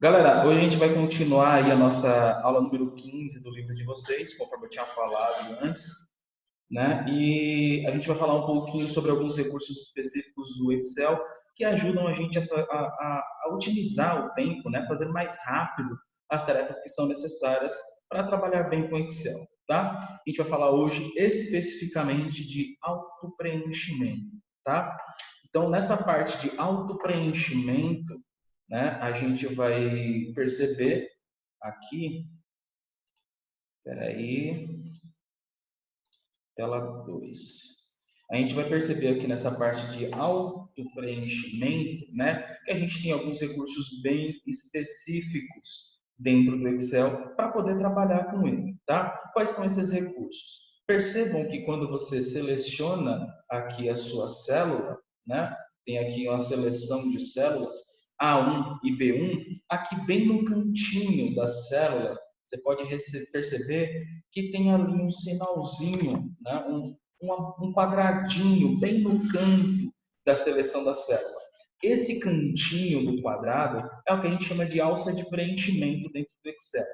Galera, hoje a gente vai continuar aí a nossa aula número 15 do livro de vocês, conforme eu tinha falado antes, né? E a gente vai falar um pouquinho sobre alguns recursos específicos do Excel que ajudam a gente a utilizar o tempo, né? Fazer mais rápido as tarefas que são necessárias para trabalhar bem com o Excel, tá? A gente vai falar hoje especificamente de autopreenchimento, tá? Então, nessa parte de autopreenchimento, né, a gente vai perceber aqui, peraí, tela 2. A gente vai perceber aqui nessa parte de auto-preenchimento, né, que a gente tem alguns recursos bem específicos dentro do Excel para poder trabalhar com ele, tá? Quais são esses recursos? Percebam que quando você seleciona aqui a sua célula, né, tem aqui uma seleção de células A1 e B1, aqui bem no cantinho da célula, você pode perceber que tem ali um sinalzinho, né? Um quadradinho bem no canto da seleção da célula. Esse cantinho do quadrado é o que a gente chama de alça de preenchimento dentro do Excel.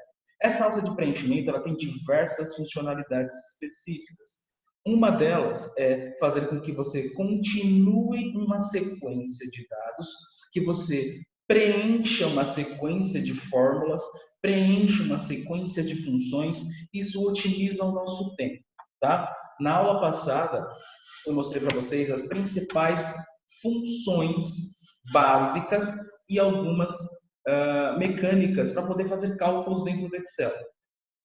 Essa alça de preenchimento ela tem diversas funcionalidades específicas. Uma delas é fazer com que você continue uma sequência de dados, que você preencha uma sequência de fórmulas, preencha uma sequência de funções. Isso otimiza o nosso tempo, tá? Na aula passada, eu mostrei para vocês as principais funções básicas e algumas mecânicas para poder fazer cálculos dentro do Excel.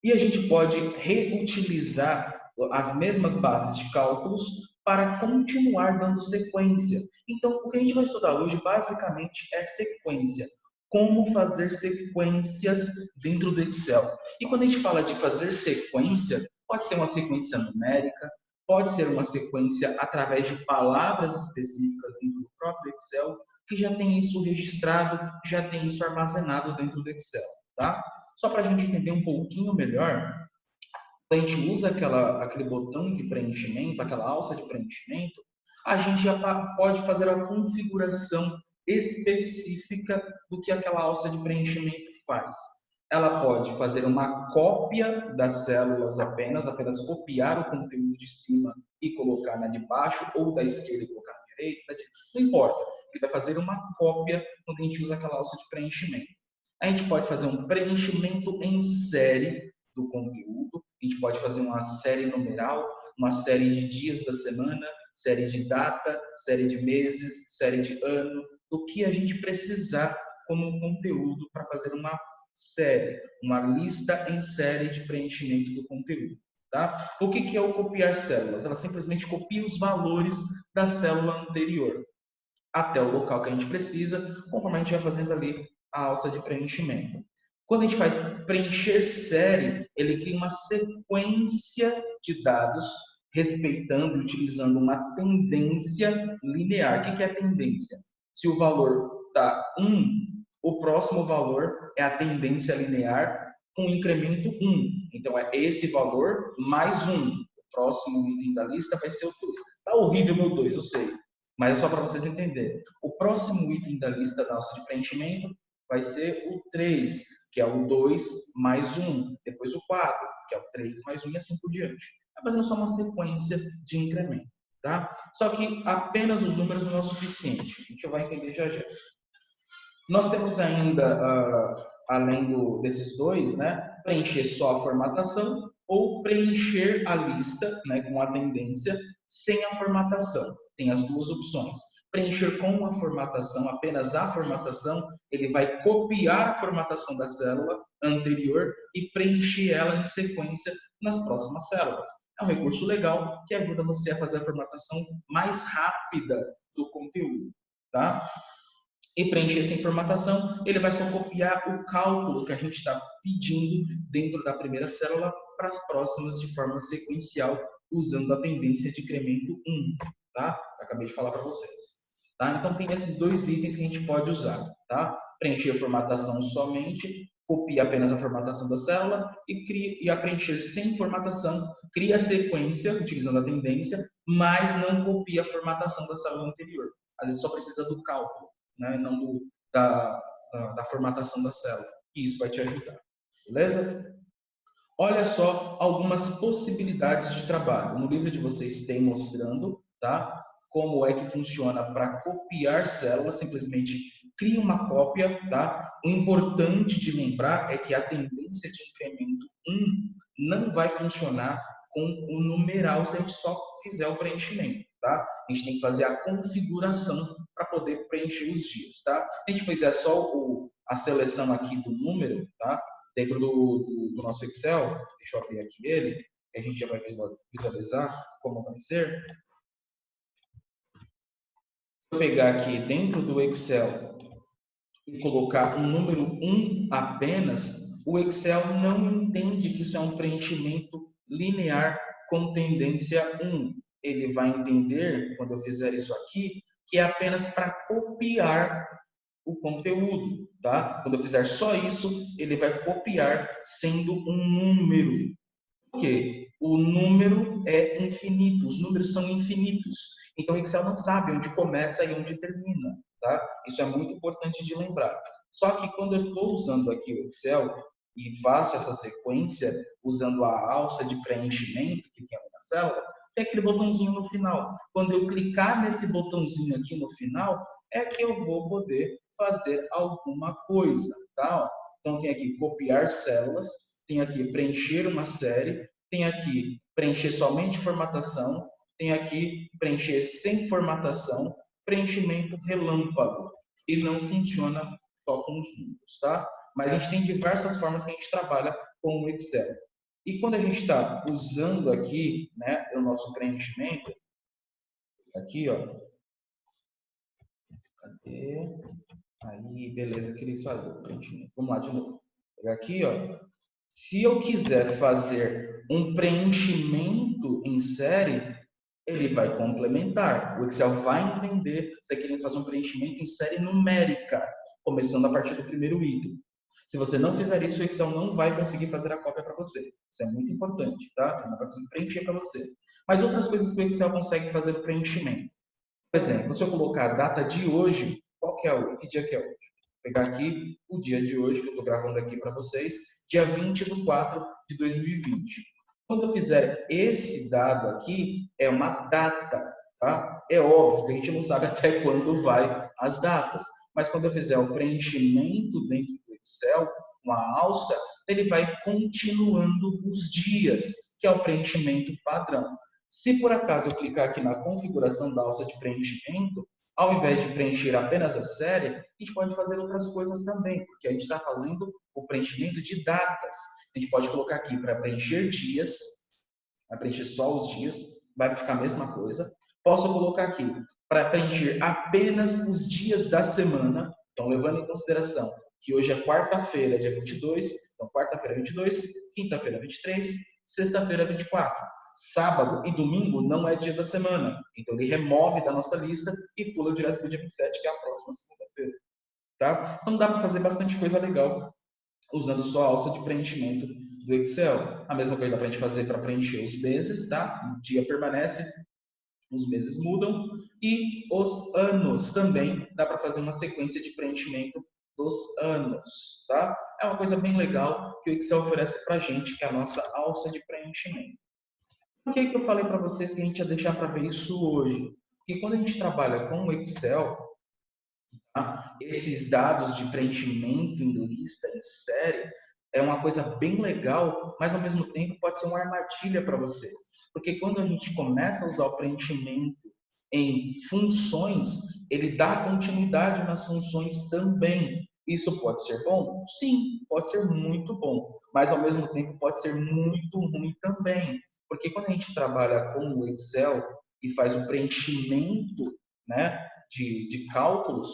E a gente pode reutilizar as mesmas bases de cálculos para continuar dando sequência. Então, o que a gente vai estudar hoje basicamente é sequência. Como fazer sequências dentro do Excel. E quando a gente fala de fazer sequência, pode ser uma sequência numérica, pode ser uma sequência através de palavras específicas dentro do próprio Excel, que já tem isso registrado, já tem isso armazenado dentro do Excel, tá? Só para a gente entender um pouquinho melhor, quando a gente usa aquele botão de preenchimento, aquela alça de preenchimento, a gente já pode fazer a configuração específica do que aquela alça de preenchimento faz. Ela pode fazer uma cópia das células apenas copiar o conteúdo de cima e colocar na de baixo, ou da esquerda e colocar na direita, não importa. Ele vai fazer uma cópia quando a gente usa aquela alça de preenchimento. A gente pode fazer um preenchimento em série do conteúdo, a gente pode fazer uma série numeral, uma série de dias da semana, série de data, série de meses, série de ano, do que a gente precisar como conteúdo para fazer uma série, uma lista em série de preenchimento do conteúdo. Tá? O que é o copiar células? Ela simplesmente copia os valores da célula anterior até o local que a gente precisa, conforme a gente vai fazendo ali a alça de preenchimento. Quando a gente faz preencher série, ele cria uma sequência de dados respeitando e utilizando uma tendência linear. O que é a tendência? Se o valor está 1, o próximo valor é a tendência linear com incremento 1. Então, é esse valor mais 1. O próximo item da lista vai ser o 2. Está horrível meu 2, eu sei. Mas é só para vocês entenderem. O próximo item da lista da alça de preenchimento vai ser o 3, que é o 2 mais 1. Depois o 4, que é o 3 mais 1 e assim por diante. Está fazendo só uma sequência de incremento. Tá? Só que apenas os números não é o suficiente. A gente vai entender já já. Nós temos ainda, além desses dois, né, preencher só a formatação ou preencher a lista, né, com a tendência sem a formatação. Tem as duas opções. Preencher com a formatação, apenas a formatação, ele vai copiar a formatação da célula anterior e preencher ela em sequência nas próximas células. É um recurso legal que ajuda você a fazer a formatação mais rápida do conteúdo, tá? E preencher essa informação, ele vai só copiar o cálculo que a gente está pedindo dentro da primeira célula para as próximas de forma sequencial, usando a tendência de incremento 1, tá? Acabei de falar para vocês. Tá? Então, tem esses dois itens que a gente pode usar, tá? Preencher a formatação somente, copia apenas a formatação da célula e a preencher sem formatação, cria a sequência, utilizando a tendência, mas não copia a formatação da célula anterior. Às vezes só precisa do cálculo, né? Não da da formatação da célula. E isso vai te ajudar. Beleza? Olha só algumas possibilidades de trabalho. No livro de vocês tem mostrando, tá? Como é que funciona para copiar células, simplesmente cria uma cópia, tá? O importante de lembrar é que a tendência de incremento 1 não vai funcionar com o numeral se a gente só fizer o preenchimento, tá? A gente tem que fazer a configuração para poder preencher os dias, tá? Se a gente fizer só a seleção aqui do número, tá? Dentro do nosso Excel, deixa eu abrir aqui ele, que a gente já vai visualizar como vai ser. Vou pegar aqui dentro do Excel e colocar um número 1 apenas, o Excel não entende que isso é um preenchimento linear com tendência 1. Ele vai entender, quando eu fizer isso aqui, que é apenas para copiar o conteúdo, tá? Quando eu fizer só isso, ele vai copiar sendo um número. Por quê? O número é infinito, os números são infinitos. Então o Excel não sabe onde começa e onde termina, tá? Isso é muito importante de lembrar. Só que quando eu estou usando aqui o Excel e faço essa sequência usando a alça de preenchimento que tem na célula, tem aquele botãozinho no final. Quando eu clicar nesse botãozinho aqui no final, é que eu vou poder fazer alguma coisa, tá? Então tem aqui copiar células, tem aqui preencher uma série, tem aqui preencher somente formatação, tem aqui preencher sem formatação, preenchimento relâmpago. E não funciona só com os números, tá? Mas a gente tem diversas formas que a gente trabalha com o Excel. E quando a gente está usando aqui, né, o nosso preenchimento, aqui, ó, cadê? Aí, beleza, que ele saiu. Vamos lá de novo. Pegar aqui, ó. Se eu quiser fazer um preenchimento em série, ele vai complementar. O Excel vai entender se você quer fazer um preenchimento em série numérica, começando a partir do primeiro item. Se você não fizer isso, o Excel não vai conseguir fazer a cópia para você. Isso é muito importante, tá? Ele não vai conseguir preencher para você. Mas outras coisas que o Excel consegue fazer o preenchimento. Por exemplo, se eu colocar a data de hoje, qual que é o que dia que é hoje? Vou pegar aqui o dia de hoje, que eu estou gravando aqui para vocês, dia 20/4/2020. Quando eu fizer esse dado aqui, é uma data, tá? É óbvio que a gente não sabe até quando vai as datas, mas quando eu fizer o preenchimento dentro do Excel, uma alça, ele vai continuando os dias, que é o preenchimento padrão. Se por acaso eu clicar aqui na configuração da alça de preenchimento, ao invés de preencher apenas a série, a gente pode fazer outras coisas também, porque a gente está fazendo o preenchimento de datas. A gente pode colocar aqui para preencher dias, vai preencher só os dias, vai ficar a mesma coisa. Posso colocar aqui para preencher apenas os dias da semana, então levando em consideração que hoje é quarta-feira, dia 22, então quarta-feira 22, quinta-feira 23, sexta-feira 24. Sábado e domingo não é dia da semana, então ele remove da nossa lista e pula direto para o dia 27, que é a próxima segunda-feira. Tá? Então dá para fazer bastante coisa legal usando só a alça de preenchimento do Excel. A mesma coisa dá para a gente fazer para preencher os meses, tá? O dia permanece, os meses mudam, e os anos também dá para fazer uma sequência de preenchimento dos anos, tá? É uma coisa bem legal que o Excel oferece para a gente, que é a nossa alça de preenchimento. Por que eu falei para vocês que a gente ia deixar para ver isso hoje? Porque quando a gente trabalha com o Excel, tá? Esses dados de preenchimento em lista, em série, é uma coisa bem legal, mas ao mesmo tempo pode ser uma armadilha para você. Porque quando a gente começa a usar o preenchimento em funções, ele dá continuidade nas funções também. Isso pode ser bom? Sim, pode ser muito bom, mas ao mesmo tempo pode ser muito ruim também. Porque quando a gente trabalha com o Excel e faz o preenchimento, né, de cálculos,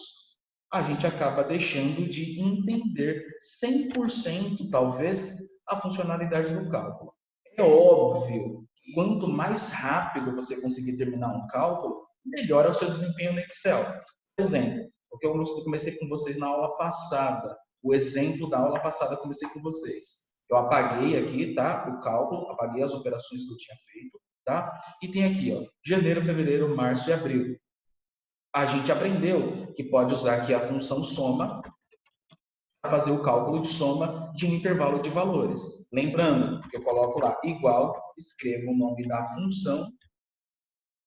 a gente acaba deixando de entender 100% talvez a funcionalidade do cálculo. É óbvio que quanto mais rápido você conseguir terminar um cálculo, melhor é o seu desempenho no Excel. Por exemplo, o que eu comecei com vocês na aula passada, o exemplo da aula passada eu comecei com vocês. Eu apaguei aqui, tá, o cálculo, apaguei as operações que eu tinha feito, tá? E tem aqui, ó, janeiro, fevereiro, março e abril. A gente aprendeu que pode usar aqui a função soma para fazer o cálculo de soma de um intervalo de valores. Lembrando que eu coloco lá igual, escrevo o nome da função,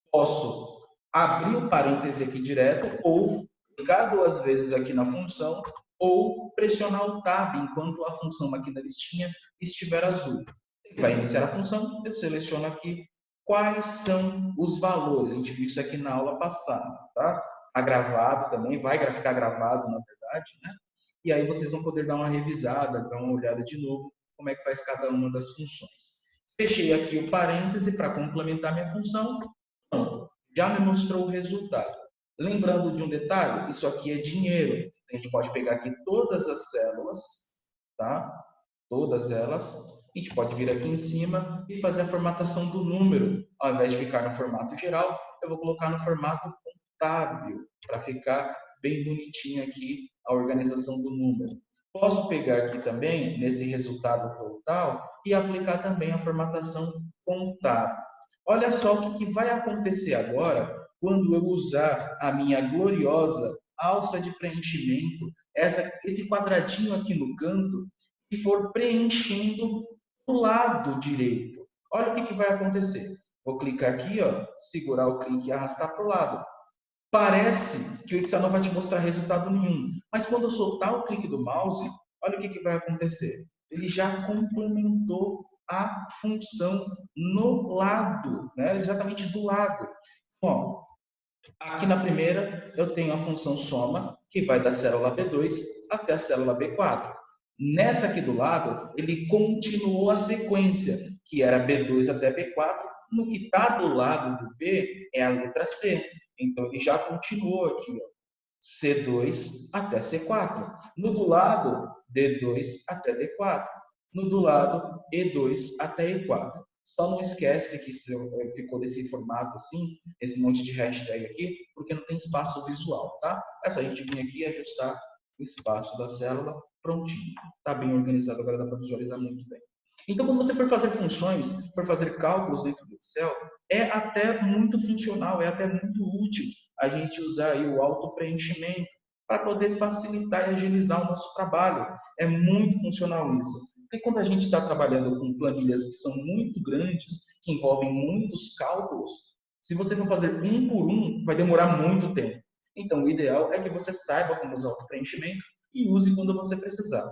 posso abrir o parêntese aqui direto ou clicar 2 vezes aqui na função ou pressionar o Tab enquanto a função aqui na listinha estiver azul. Ele vai iniciar a função, eu seleciono aqui quais são os valores. A gente viu isso aqui na aula passada, tá? Está gravado também, vai ficar gravado, na verdade, né? E aí vocês vão poder dar uma revisada, dar uma olhada de novo como é que faz cada uma das funções. Fechei aqui o parêntese para complementar minha função. Pronto, já me mostrou o resultado. Lembrando de um detalhe, isso aqui é dinheiro. A gente pode pegar aqui todas as células, tá? Todas elas. A gente pode vir aqui em cima e fazer a formatação do número. Ao invés de ficar no formato geral, eu vou colocar no formato contábil, para ficar bem bonitinho aqui a organização do número. Posso pegar aqui também, nesse resultado total, e aplicar também a formatação contábil. Olha só o que vai acontecer agora quando eu usar a minha gloriosa alça de preenchimento, esse quadradinho aqui no canto, e for preenchendo do lado direito. Olha o que vai acontecer. Vou clicar aqui, ó, segurar o clique e arrastar para o lado. Parece que o Excel não vai te mostrar resultado nenhum, mas quando eu soltar o clique do mouse, olha o que vai acontecer. Ele já complementou a função no lado, né? Exatamente do lado. Bom, aqui na primeira eu tenho a função soma, que vai da célula B2 até a célula B4. Nessa aqui do lado, ele continuou a sequência, que era B2 até B4. No que está do lado do B é a letra C. Então, ele já continuou aqui, ó, C2 até C4. No do lado, D2 até D4. No do lado, E2 até E4. Só não esquece que ficou desse formato assim, esse monte de hashtag aqui, porque não tem espaço visual, tá? É só a gente vir aqui e ajustar o espaço da célula, prontinho. Está bem organizado, agora dá para visualizar muito bem. Então, quando você for fazer funções, for fazer cálculos dentro do Excel, é até muito funcional, é até muito útil a gente usar aí o auto-preenchimento para poder facilitar e agilizar o nosso trabalho. É muito funcional isso. Porque quando a gente está trabalhando com planilhas que são muito grandes, que envolvem muitos cálculos, se você for fazer um por um, vai demorar muito tempo. Então, o ideal é que você saiba como usar o auto-preenchimento e use quando você precisar.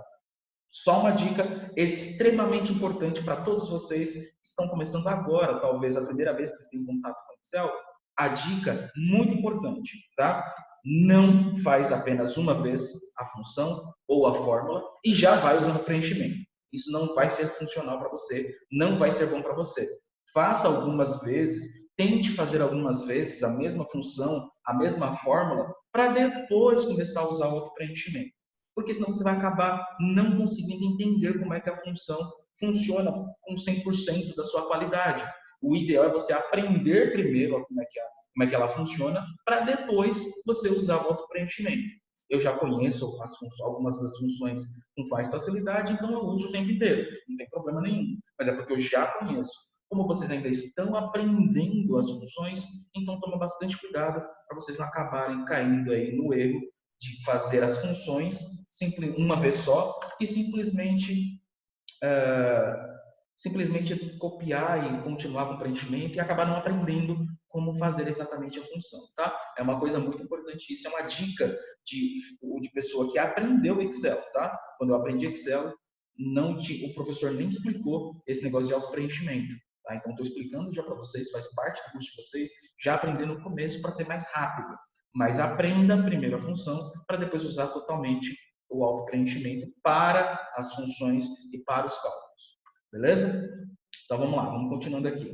Só uma dica extremamente importante para todos vocês que estão começando agora, talvez a primeira vez que vocês têm contato com o Excel. A dica muito importante, tá? Não faz apenas uma vez a função ou a fórmula e já vai usando preenchimento. Isso não vai ser funcional para você, não vai ser bom para você. Faça algumas vezes, tente fazer algumas vezes a mesma função, a mesma fórmula, para depois começar a usar outro preenchimento. Porque senão você vai acabar não conseguindo entender como é que a função funciona com 100% da sua qualidade. O ideal é você aprender primeiro como é que ela funciona, para depois você usar o auto-preenchimento. Eu já conheço algumas das funções com mais facilidade, então eu uso o tempo inteiro, não tem problema nenhum. Mas é porque eu já conheço. Como vocês ainda estão aprendendo as funções, então toma bastante cuidado para vocês não acabarem caindo aí no erro de fazer as funções uma vez só e simplesmente copiar e continuar com o preenchimento e acabar não aprendendo como fazer exatamente a função, tá? É uma coisa muito importante, isso é uma dica de pessoa que aprendeu Excel, tá? Quando eu aprendi Excel, o professor nem explicou esse negócio de auto-preenchimento, tá? Então, estou explicando já para vocês, faz parte do curso de vocês, já aprender no começo para ser mais rápido. Mas aprenda primeiro a função para depois usar totalmente o auto-preenchimento para as funções e para os cálculos. Beleza? Então vamos lá, vamos continuando aqui.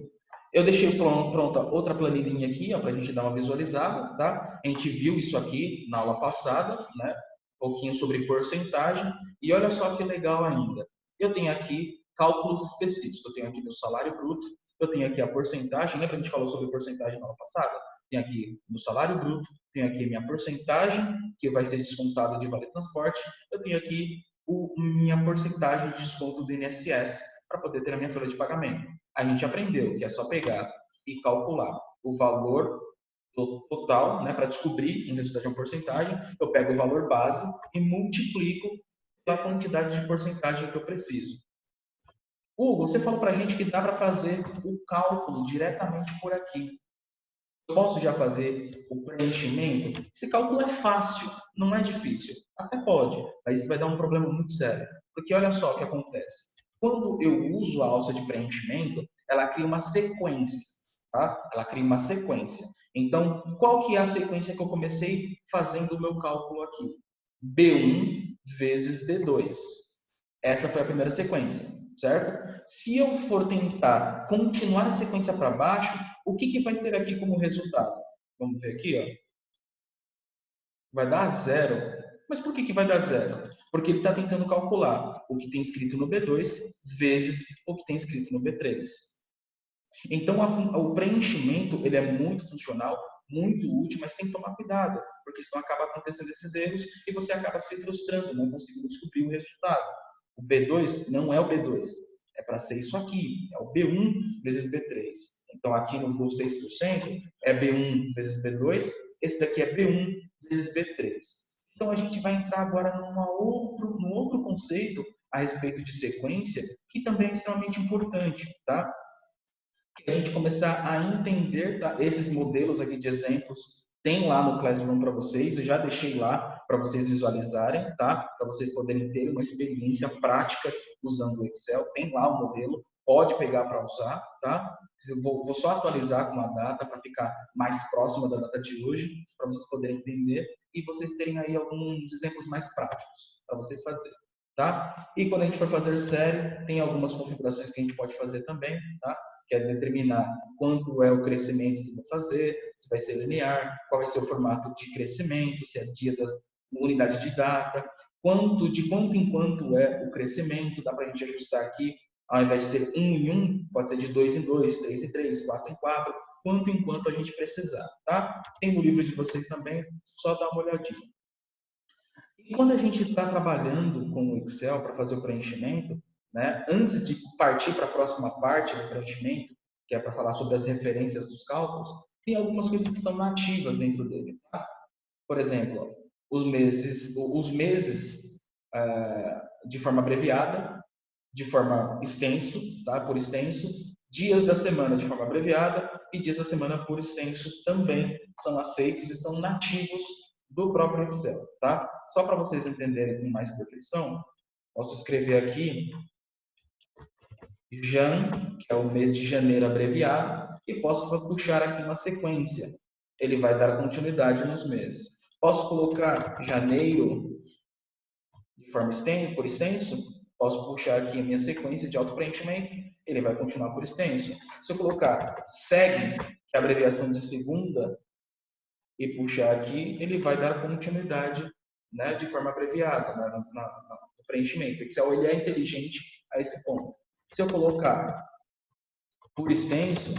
Eu deixei pronta outra planilhinha aqui, para a gente dar uma visualizada, tá? A gente viu isso aqui na aula passada, né? Um pouquinho sobre porcentagem. E olha só que legal ainda. Eu tenho aqui cálculos específicos. Eu tenho aqui meu salário bruto, eu tenho aqui a porcentagem. Lembra que a gente falou sobre porcentagem na aula passada? Tem aqui no salário bruto, tenho aqui minha porcentagem, que vai ser descontada de vale transporte. Eu tenho aqui minha porcentagem de desconto do INSS, para poder ter a minha folha de pagamento. A gente aprendeu que é só pegar e calcular o valor total, né, para descobrir um resultado de uma porcentagem. Eu pego o valor base e multiplico pela quantidade de porcentagem que eu preciso. Hugo, você falou para a gente que dá para fazer o cálculo diretamente por aqui. Eu posso já fazer o preenchimento? Esse cálculo é fácil, não é difícil. Até pode, mas isso vai dar um problema muito sério. Porque olha só o que acontece. Quando eu uso a alça de preenchimento, ela cria uma sequência, tá? Ela cria uma sequência. Então, qual que é a sequência que eu comecei fazendo o meu cálculo aqui? B1 vezes B2. Essa foi a primeira sequência, certo? Se eu for tentar continuar a sequência para baixo, o que, que vai ter aqui como resultado? Vamos ver aqui, ó. Vai dar zero. Mas por que, que vai dar zero? Porque ele está tentando calcular o que tem escrito no B2 vezes o que tem escrito no B3. Então, o preenchimento ele é muito funcional, muito útil, mas tem que tomar cuidado, porque senão acaba acontecendo esses erros e você acaba se frustrando, não conseguindo descobrir o resultado. O B2 não é o B2, é para ser isso aqui, é o B1 vezes B3. Então, aqui no do 6% é B1 vezes B2, esse daqui é B1 vezes B3. Então, a gente vai entrar agora num outro conceito a respeito de sequência, que também é extremamente importante, tá? Que a gente começar a entender, tá? Esses modelos aqui de exemplos tem lá no Classroom para vocês, eu já deixei lá para vocês visualizarem, tá? Para vocês poderem ter uma experiência prática usando o Excel, tem lá o modelo, pode pegar para usar, tá? Eu vou só atualizar com a data para ficar mais próxima da data de hoje, para vocês poderem entender e vocês terem aí alguns exemplos mais práticos para vocês fazerem, tá? E quando a gente for fazer série, tem algumas configurações que a gente pode fazer também, tá? Que é determinar quanto é o crescimento que eu vou fazer, se vai ser linear, qual vai ser o formato de crescimento, se é dia da unidade de data, de quanto em quanto é o crescimento, dá para a gente ajustar aqui, ao invés de ser 1 em 1, pode ser de 2 em 2, 3 em 3, 4 em 4, quanto em quanto a gente precisar, tá? Tem no livro de vocês também, só dá uma olhadinha. E quando a gente está trabalhando com o Excel para fazer o preenchimento, né, antes de partir para a próxima parte do preenchimento, que é para falar sobre as referências dos cálculos, tem algumas coisas que são nativas dentro dele. Tá? Por exemplo, os meses de forma abreviada, de forma extenso, tá? Por extenso, dias da semana de forma abreviada e dias da semana por extenso também são aceitos e são nativos do próprio Excel, tá? Só para vocês entenderem com mais perfeição, posso escrever aqui Jan, que é o mês de janeiro abreviado, e posso puxar aqui uma sequência. Ele vai dar continuidade nos meses. Posso colocar janeiro de forma extensa, por extenso, posso puxar aqui a minha sequência de auto-preenchimento, ele vai continuar por extenso. Se eu colocar segue, que é a abreviação de segunda, e puxar aqui, ele vai dar continuidade, né, de forma abreviada no preenchimento. O Excel ele é inteligente a esse ponto. Se eu colocar por extenso,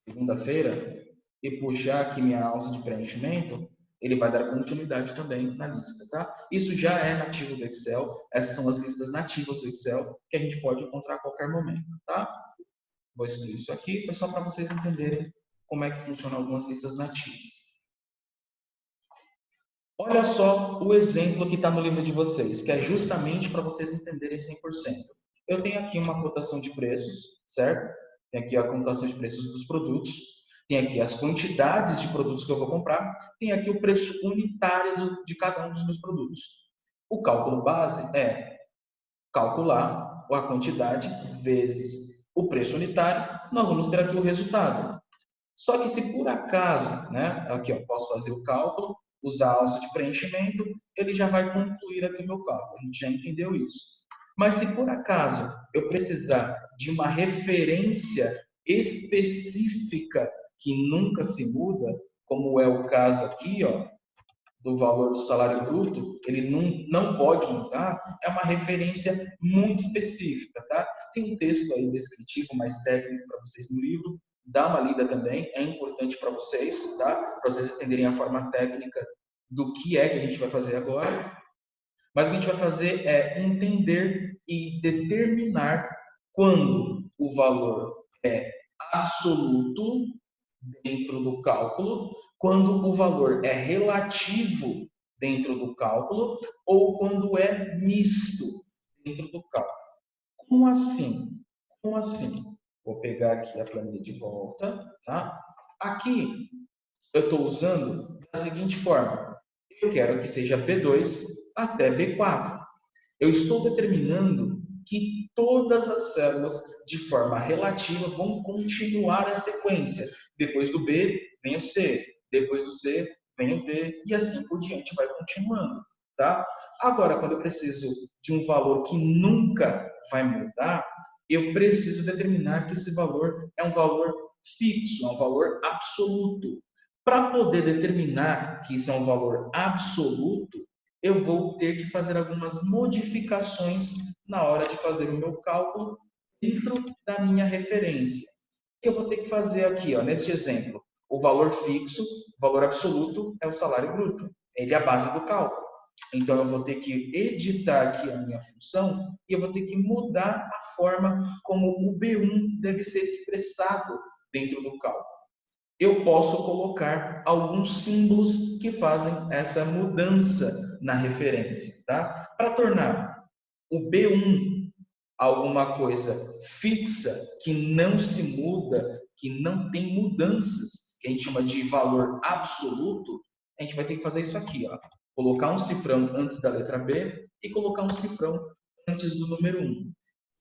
segunda-feira, e puxar aqui minha alça de preenchimento, ele vai dar continuidade também na lista, tá? Isso já é nativo do Excel, essas são as listas nativas do Excel que a gente pode encontrar a qualquer momento, tá? Vou excluir isso aqui, foi só para vocês entenderem como é que funcionam algumas listas nativas. Olha só o exemplo que está no livro de vocês, que é justamente para vocês entenderem 100%. Eu tenho aqui uma cotação de preços, certo? Tem aqui a cotação de preços dos produtos, tem aqui as quantidades de produtos que eu vou comprar, tem aqui o preço unitário de cada um dos meus produtos. O cálculo base é calcular a quantidade vezes o preço unitário, nós vamos ter aqui o resultado. Só que se por acaso, né, aqui eu posso fazer o cálculo, usar a alça de preenchimento, ele já vai concluir aqui o meu cálculo. A gente já entendeu isso. Mas se por acaso eu precisar de uma referência específica que nunca se muda, como é o caso aqui, ó, do valor do salário bruto, ele não pode mudar, é uma referência muito específica, tá? Tem um texto aí descritivo, mais técnico para vocês no livro, dá uma lida também, é importante para vocês, tá? Para vocês entenderem a forma técnica do que é que a gente vai fazer agora. Mas o que a gente vai fazer é entender e determinar quando o valor é absoluto dentro do cálculo, quando o valor é relativo dentro do cálculo ou quando é misto dentro do cálculo. Como assim? Como assim? Vou pegar aqui a planilha de volta, tá? Aqui eu estou usando da seguinte forma. Eu quero que seja B2 até B4. Eu estou determinando que todas as células, de forma relativa, vão continuar a sequência. Depois do B, vem o C. Depois do C, vem o D. E assim por diante, vai continuando. Tá? Agora, quando eu preciso de um valor que nunca vai mudar, eu preciso determinar que esse valor é um valor fixo, é um valor absoluto. Para poder determinar que isso é um valor absoluto, eu vou ter que fazer algumas modificações na hora de fazer o meu cálculo dentro da minha referência. Eu vou ter que fazer aqui, ó, neste exemplo, o valor fixo, o valor absoluto é o salário bruto. Ele é a base do cálculo. Então, eu vou ter que editar aqui a minha função e eu vou ter que mudar a forma como o B1 deve ser expressado dentro do cálculo. Eu posso colocar alguns símbolos que fazem essa mudança na referência, tá? Para tornar o B1 alguma coisa fixa, que não se muda, que não tem mudanças, que a gente chama de valor absoluto, a gente vai ter que fazer isso aqui, ó. Colocar um cifrão antes da letra B e colocar um cifrão antes do número 1.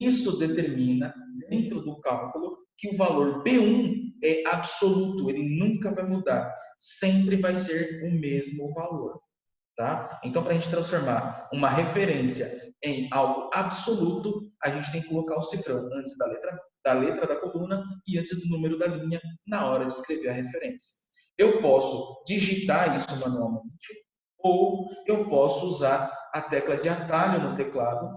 Isso determina, dentro do cálculo, que o valor B1 é absoluto, ele nunca vai mudar, sempre vai ser o mesmo valor. Tá? Então, para a gente transformar uma referência em algo absoluto, a gente tem que colocar o cifrão antes da letra da coluna e antes do número da linha na hora de escrever a referência. Eu posso digitar isso manualmente ou eu posso usar a tecla de atalho no teclado,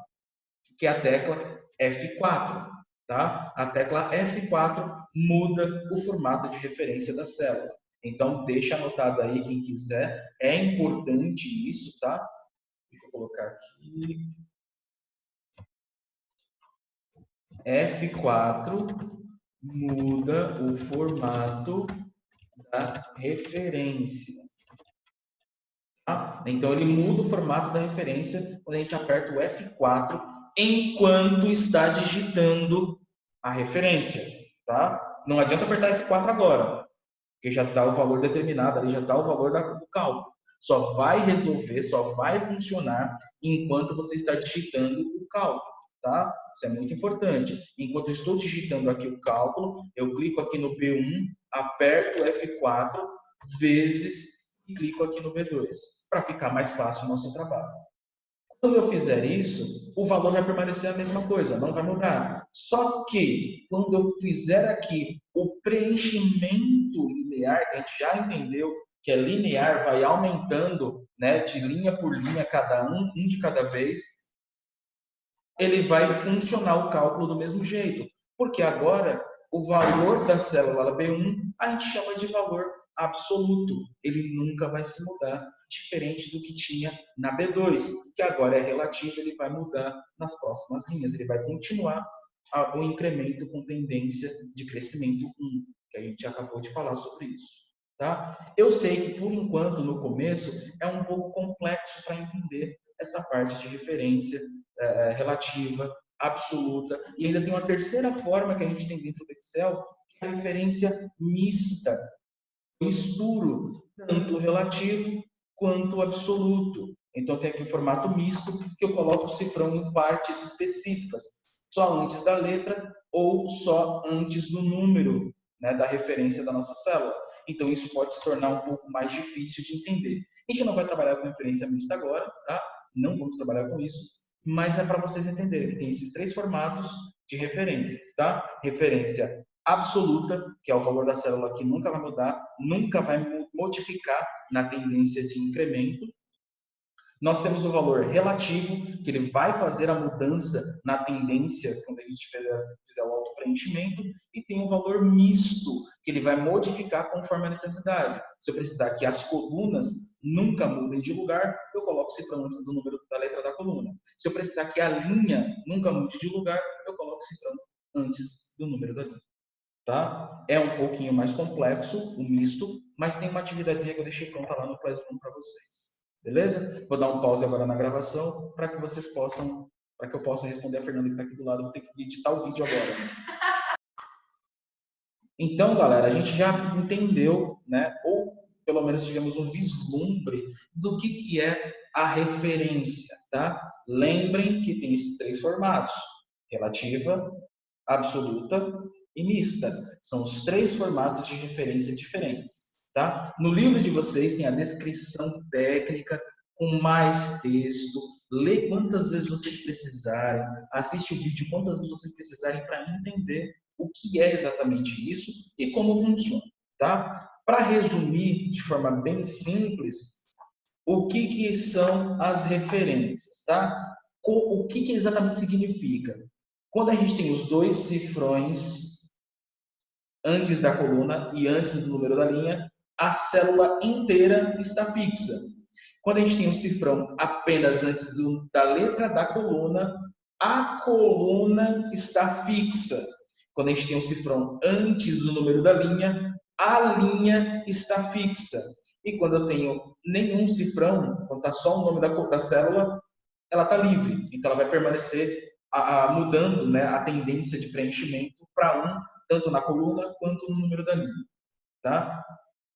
que é a tecla F4. Tá? A tecla F4 muda o formato de referência da célula. Então, deixa anotado aí quem quiser. É importante isso, tá? Vou colocar aqui. F4 muda o formato da referência. Tá? Então, ele muda o formato da referência quando a gente aperta o F4 enquanto está digitando a referência. Tá? Não adianta apertar F4 agora, porque já está o valor determinado, ali já está o valor do cálculo. Só vai resolver, só vai funcionar enquanto você está digitando o cálculo, tá? Isso é muito importante. Enquanto eu estou digitando aqui o cálculo, eu clico aqui no B1, aperto o F4 vezes e clico aqui no B2, para ficar mais fácil o nosso trabalho. Quando eu fizer isso, o valor vai permanecer a mesma coisa, não vai mudar. Só que, quando eu fizer aqui o preenchimento linear, que a gente já entendeu que é linear, vai aumentando, né, de linha por linha, um de cada vez, ele vai funcionar o cálculo do mesmo jeito. Porque agora, o valor da célula B1, a gente chama de valor absoluto. Ele nunca vai se mudar, diferente do que tinha na B2, que agora é relativo, ele vai mudar nas próximas linhas. Ele vai continuar o incremento com tendência de crescimento 1, que a gente acabou de falar sobre isso. Tá? Eu sei que, por enquanto, no começo, é um pouco complexo para entender essa parte de referência relativa, absoluta, e ainda tem uma terceira forma que a gente tem dentro do Excel, que é a referência mista. Eu misturo tanto o relativo quanto o absoluto. Então, tem aqui o formato misto, que eu coloco o cifrão em partes específicas, só antes da letra ou só antes do número, né, da referência da nossa célula. Então, isso pode se tornar um pouco mais difícil de entender. A gente não vai trabalhar com referência mista agora, tá? Não vamos trabalhar com isso, mas é para vocês entenderem que tem esses três formatos de referências, tá? Referência absoluta, que é o valor da célula que nunca vai mudar, nunca vai modificar na tendência de incremento. Nós temos o valor relativo, que ele vai fazer a mudança na tendência quando a gente fizer o auto-preenchimento, e tem o valor misto, que ele vai modificar conforme a necessidade. Se eu precisar que as colunas nunca mudem de lugar, eu coloco cifrão antes do número da letra da coluna. Se eu precisar que a linha nunca mude de lugar, eu coloco cifrão antes do número da linha. Tá? É um pouquinho mais complexo, o misto, mas tem uma atividadezinha que eu deixei pronta lá no Classroom para vocês. Beleza? Vou dar um pause agora na gravação para que vocês possam, para que eu possa responder a Fernanda que está aqui do lado. Vou ter que editar o vídeo agora. Então, galera, a gente já entendeu, né? Ou pelo menos tivemos um vislumbre do que é a referência, tá? Lembrem que tem esses três formatos: relativa, absoluta e mista. São os três formatos de referência diferentes, tá? No livro de vocês tem a descrição técnica com mais texto. Lê quantas vezes vocês precisarem, assiste o vídeo quantas vezes vocês precisarem para entender o que é exatamente isso e como funciona, tá? Para resumir de forma bem simples, o que são as referências, tá? O que exatamente significa? Quando a gente tem os dois cifrões antes da coluna e antes do número da linha, a célula inteira está fixa. Quando a gente tem um cifrão apenas antes da letra da coluna, a coluna está fixa. Quando a gente tem um cifrão antes do número da linha, a linha está fixa. E quando eu tenho nenhum cifrão, quando está só o nome da célula, ela está livre. Então, ela vai permanecer mudando, né, a tendência de preenchimento para um, tanto na coluna quanto no número da linha. Tá?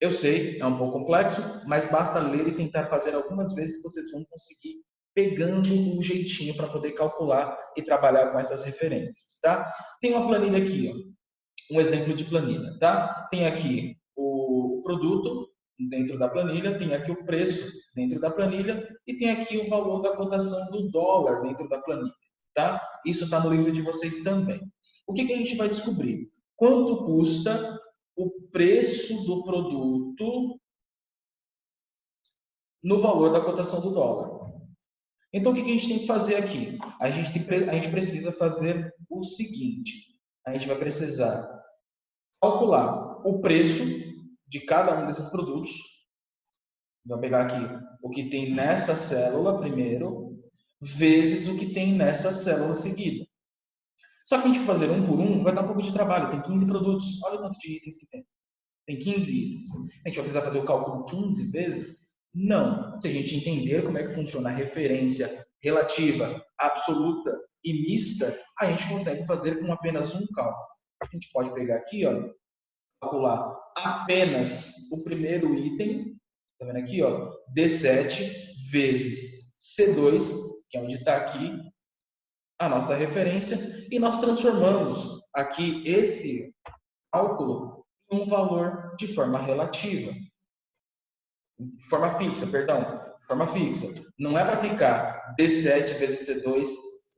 Eu sei, é um pouco complexo, mas basta ler e tentar fazer algumas vezes que vocês vão conseguir pegando um jeitinho para poder calcular e trabalhar com essas referências, tá? Tem uma planilha aqui, ó, um exemplo de planilha, tá? Tem aqui o produto dentro da planilha, tem aqui o preço dentro da planilha e tem aqui o valor da cotação do dólar dentro da planilha, tá? Isso está no livro de vocês também. O que a gente vai descobrir? Quanto custa o preço do produto no valor da cotação do dólar. Então, o que a gente tem que fazer aqui? A gente precisa fazer o seguinte: a gente vai precisar calcular o preço de cada um desses produtos. Vou pegar aqui o que tem nessa célula primeiro, vezes o que tem nessa célula seguida. Só que a gente fazer um por um vai dar um pouco de trabalho. Tem 15 produtos. Olha o tanto de itens que tem. Tem 15 itens. A gente vai precisar fazer o cálculo 15 vezes? Não. Se a gente entender como é que funciona a referência relativa, absoluta e mista, a gente consegue fazer com apenas um cálculo. A gente pode pegar aqui, ó, calcular apenas o primeiro item, tá vendo aqui, ó, D7 vezes C2, que é onde está aqui a nossa referência, e nós transformamos aqui esse cálculo em um valor de forma relativa. Forma fixa, perdão. Forma fixa. Não é para ficar D7 vezes C2,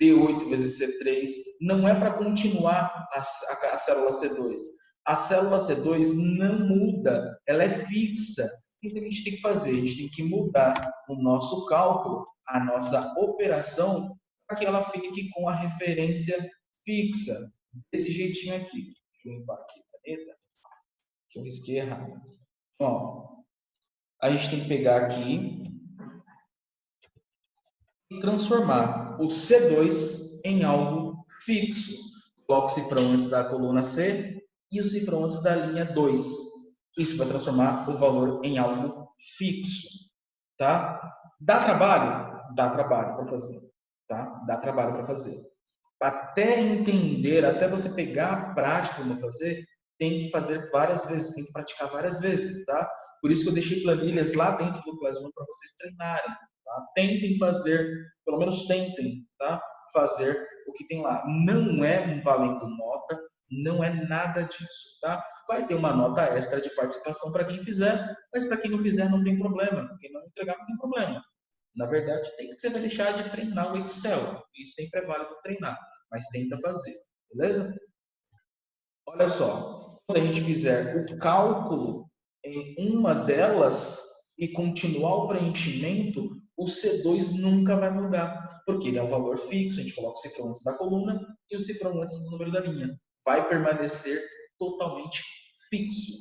D8 vezes C3. Não é para continuar a célula C2. A célula C2 não muda, ela é fixa. Então, o que a gente tem que fazer? A gente tem que mudar o nosso cálculo, a nossa operação, para que ela fique com a referência fixa. Desse jeitinho aqui. Deixa eu limpar aqui a caneta, que eu risquei errado. Ó, a gente tem que pegar aqui e transformar o C2 em algo fixo. Coloco o cifrão antes da coluna C e o cifrão antes da linha 2. Isso vai transformar o valor em algo fixo, tá? Dá trabalho? Dá trabalho para fazer, tá? Dá trabalho para fazer. Até entender, até você pegar a prática como fazer, tem que fazer várias vezes, tem que praticar várias vezes, tá? Por isso que eu deixei planilhas lá dentro do Classroom para vocês treinarem, tá? Tentem fazer, pelo menos tentem, tá? Fazer o que tem lá. Não é um valendo nota, não é nada disso, tá? Vai ter uma nota extra de participação para quem fizer, mas para quem não fizer não tem problema. Quem não entregar não tem problema. Na verdade, tem que você vai deixar de treinar o Excel. Isso sempre é válido treinar, mas tenta fazer, beleza? Olha só, quando a gente fizer o cálculo em uma delas e continuar o preenchimento, o C2 nunca vai mudar, porque ele é um valor fixo, a gente coloca o cifrão antes da coluna e o cifrão antes do número da linha. Vai permanecer totalmente fixo.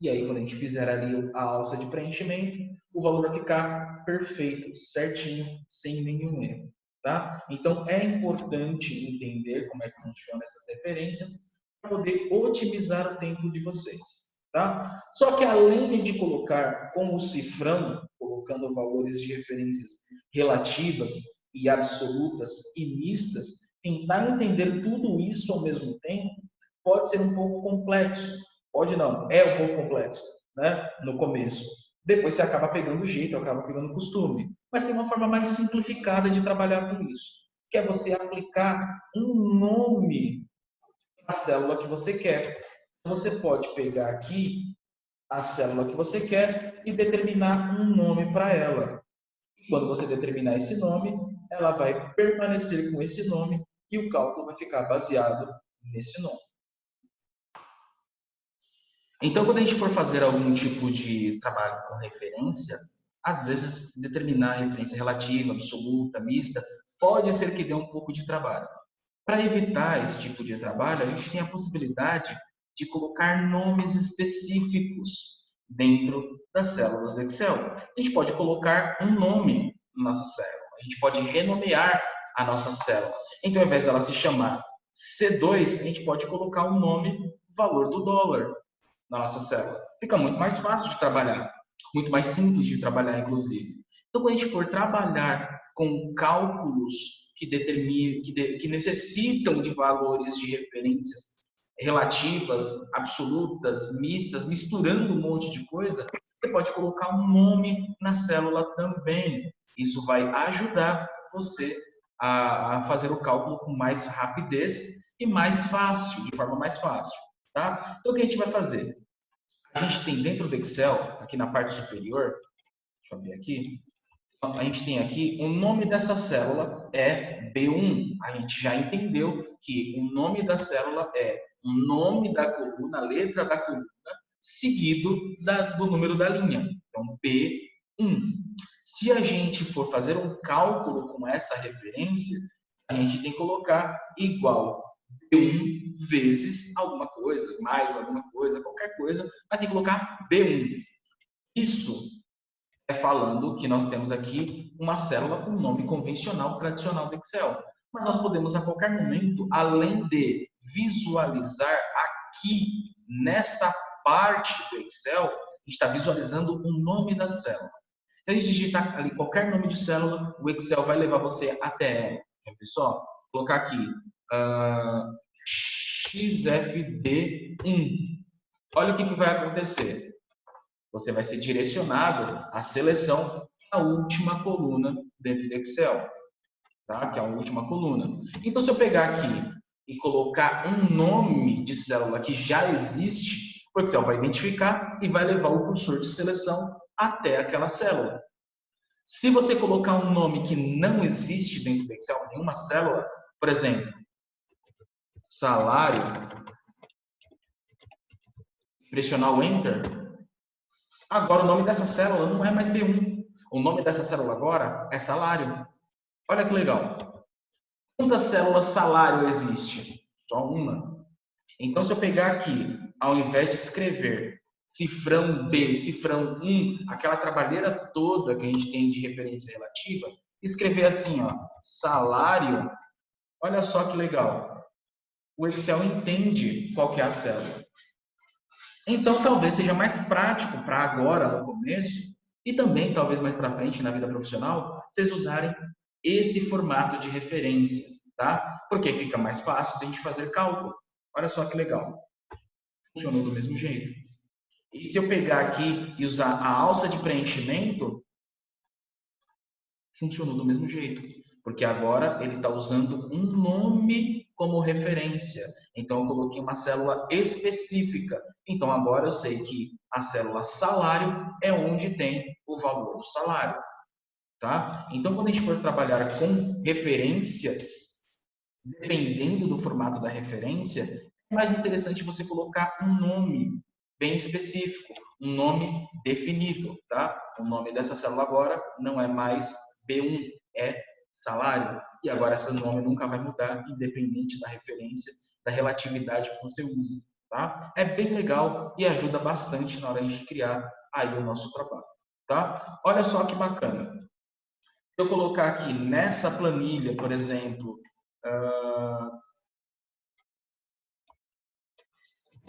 E aí, quando a gente fizer ali a alça de preenchimento, o valor vai ficar perfeito, certinho, sem nenhum erro. Tá? Então, é importante entender como é que funcionam essas referências para poder otimizar o tempo de vocês. Tá? Só que além de colocar como cifrão colocando valores de referências relativas e absolutas e mistas, tentar entender tudo isso ao mesmo tempo pode ser um pouco complexo. Pode não, é um pouco complexo, né? No começo. Depois você acaba pegando o jeito, acaba pegando o costume. Mas tem uma forma mais simplificada de trabalhar com isso, que é você aplicar um nome à célula que você quer. Você pode pegar aqui a célula que você quer e determinar um nome para ela. E quando você determinar esse nome, ela vai permanecer com esse nome e o cálculo vai ficar baseado nesse nome. Então, quando a gente for fazer algum tipo de trabalho com referência, às vezes determinar a referência relativa, absoluta, mista, pode ser que dê um pouco de trabalho. Para evitar esse tipo de trabalho, a gente tem a possibilidade de colocar nomes específicos dentro das células do Excel. A gente pode colocar um nome na nossa célula, a gente pode renomear a nossa célula. Então, ao invés dela se chamar C2, a gente pode colocar um nome, valor do dólar, na nossa célula. Fica muito mais fácil de trabalhar, muito mais simples de trabalhar, inclusive. Então, quando a gente for trabalhar com cálculos que necessitam de valores de referências relativas, absolutas, mistas, misturando um monte de coisa, você pode colocar um nome na célula também. Isso vai ajudar você a fazer o cálculo com mais rapidez e mais fácil, de forma mais fácil. Tá? Então, o que a gente vai fazer? A gente tem dentro do Excel, aqui na parte superior, deixa eu abrir aqui, a gente tem aqui o nome dessa célula é B1. A gente já entendeu que o nome da célula é o nome da coluna, a letra da coluna, seguido do número da linha. Então, B1. Se a gente for fazer um cálculo com essa referência, a gente tem que colocar igual B1 vezes alguma coisa, mais alguma coisa, qualquer coisa, vai ter que colocar B1. Isso é falando que nós temos aqui uma célula com nome convencional, tradicional do Excel. Mas nós podemos, a qualquer momento, além de visualizar aqui, nessa parte do Excel, a gente está visualizando o nome da célula. Se a gente digitar ali qualquer nome de célula, o Excel vai levar você até ela. Quer ver só? Vou colocar aqui XFD1. Olha o que vai acontecer. Você vai ser direcionado à seleção da última coluna dentro do Excel, tá? Que é a última coluna. Então, se eu pegar aqui e colocar um nome de célula que já existe, o Excel vai identificar e vai levar o cursor de seleção até aquela célula. Se você colocar um nome que não existe dentro do Excel, nenhuma célula, por exemplo, salário, pressionar o Enter, agora o nome dessa célula não é mais B1. O nome dessa célula agora é salário. Olha que legal. Quantas células salário existe? Só uma. Então, se eu pegar aqui, ao invés de escrever cifrão B, cifrão 1, aquela trabalheira toda que a gente tem de referência relativa, escrever assim, ó, salário, olha só que legal. O Excel entende qual que é a célula. Então, talvez seja mais prático para agora, no começo, e também talvez mais para frente na vida profissional, vocês usarem esse formato de referência, tá? Porque fica mais fácil de a gente fazer cálculo. Olha só que legal. Funcionou do mesmo jeito. E se eu pegar aqui e usar a alça de preenchimento, funcionou do mesmo jeito. Porque agora ele está usando um nome como referência. Então, eu coloquei uma célula específica. Então, agora eu sei que a célula salário é onde tem o valor do salário. Tá? Então, quando a gente for trabalhar com referências, dependendo do formato da referência, é mais interessante você colocar um nome bem específico, um nome definido. Tá? O nome dessa célula agora não é mais B1, é salário. E agora esse nome nunca vai mudar, independente da referência, da relatividade que você usa. Tá? É bem legal e ajuda bastante na hora de criar aí o nosso trabalho. Tá? Olha só que bacana. Se eu colocar aqui nessa planilha, por exemplo,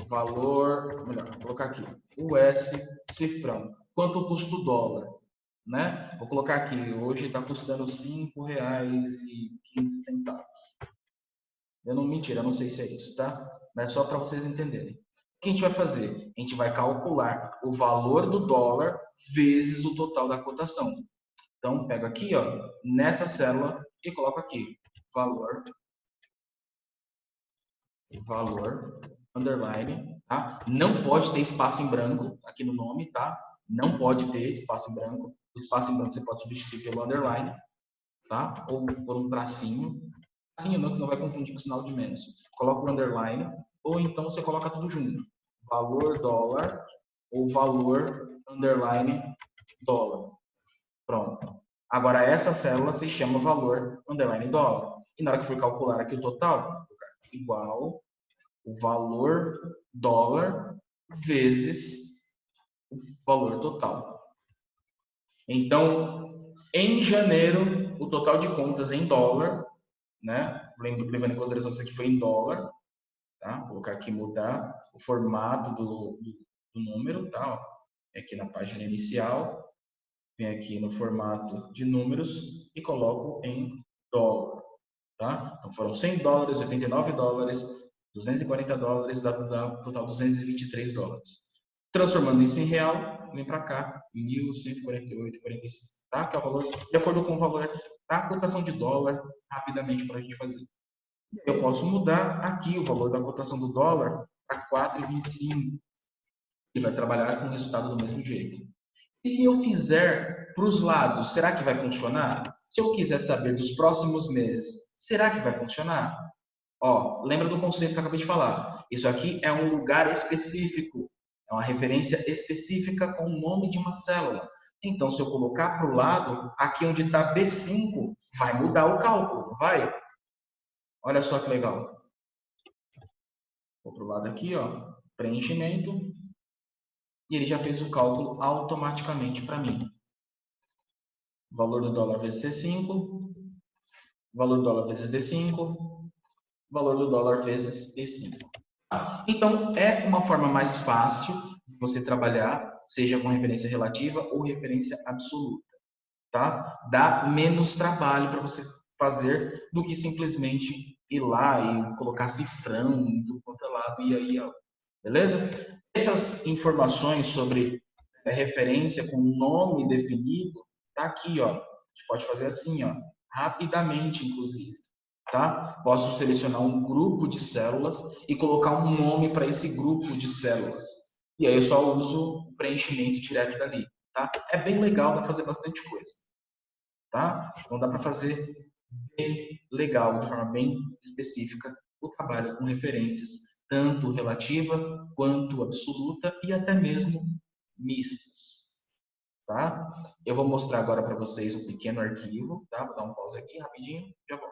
valor, melhor, vou colocar aqui, US cifrão. Quanto custa o dólar? né? Vou colocar aqui, hoje está custando R$ 5,15. Eu não, mentira, eu não sei se é isso, tá? Mas é só para vocês entenderem. O que a gente vai fazer? A gente vai calcular o valor do dólar vezes o total da cotação. Então, pego aqui, ó, nessa célula e coloco aqui, valor, underline, tá? Não pode ter espaço em branco aqui no nome, tá? Não pode ter espaço em branco. O espaço em branco você pode substituir pelo underline, tá? Ou por um tracinho. Tracinho não, que senão vai confundir com o sinal de menos. Coloca o underline, ou então você coloca tudo junto. Valor dólar ou valor underline dólar. Pronto. Agora essa célula se chama valor underline dólar. E na hora que for calcular aqui o total, igual o valor dólar vezes o valor total. Então, em janeiro, o total de contas em dólar, né? Levando em consideração que isso aqui foi em dólar, tá? Vou colocar aqui mudar o formato do número, tá? Aqui na página inicial, vem aqui no formato de números e coloco em dólar, tá? Então foram $100, $89, $240, dá total $223. Transformando isso em real, vem para cá, 1.148,45, tá? Que é o valor, de acordo com o valor aqui, tá? A cotação de dólar, rapidamente para a gente fazer. Eu posso mudar aqui o valor da cotação do dólar para 4,25 e vai trabalhar com o resultado do mesmo jeito. E se eu fizer para os lados, será que vai funcionar? Se eu quiser saber dos próximos meses, será que vai funcionar? Ó, lembra do conceito que eu acabei de falar? Isso aqui é um lugar específico, é uma referência específica com o nome de uma célula. Então, se eu colocar para o lado, aqui onde está B5, vai mudar o cálculo, vai? Olha só que legal. Vou para o lado aqui, ó, preenchimento, e ele já fez o cálculo automaticamente para mim. Valor do dólar vezes C5, valor do dólar vezes D5, valor do dólar vezes E5. Então, é uma forma mais fácil de você trabalhar, seja com referência relativa ou referência absoluta, tá? Dá menos trabalho para você fazer do que simplesmente ir lá e colocar cifrão do quanto é lado e aí, ó, beleza? Essas informações sobre referência com nome definido, tá aqui, ó. A gente pode fazer assim, ó, rapidamente, inclusive, tá? Posso selecionar um grupo de células e colocar um nome para esse grupo de células. E aí eu só uso o preenchimento direto dali, tá? É bem legal, dá para fazer bastante coisa, tá? Então dá para fazer bem legal, de forma bem específica, o trabalho com referências, tanto relativa quanto absoluta e até mesmo mistas, tá? Eu vou mostrar agora para vocês um pequeno arquivo, tá? Vou dar um pause aqui rapidinho, já volto.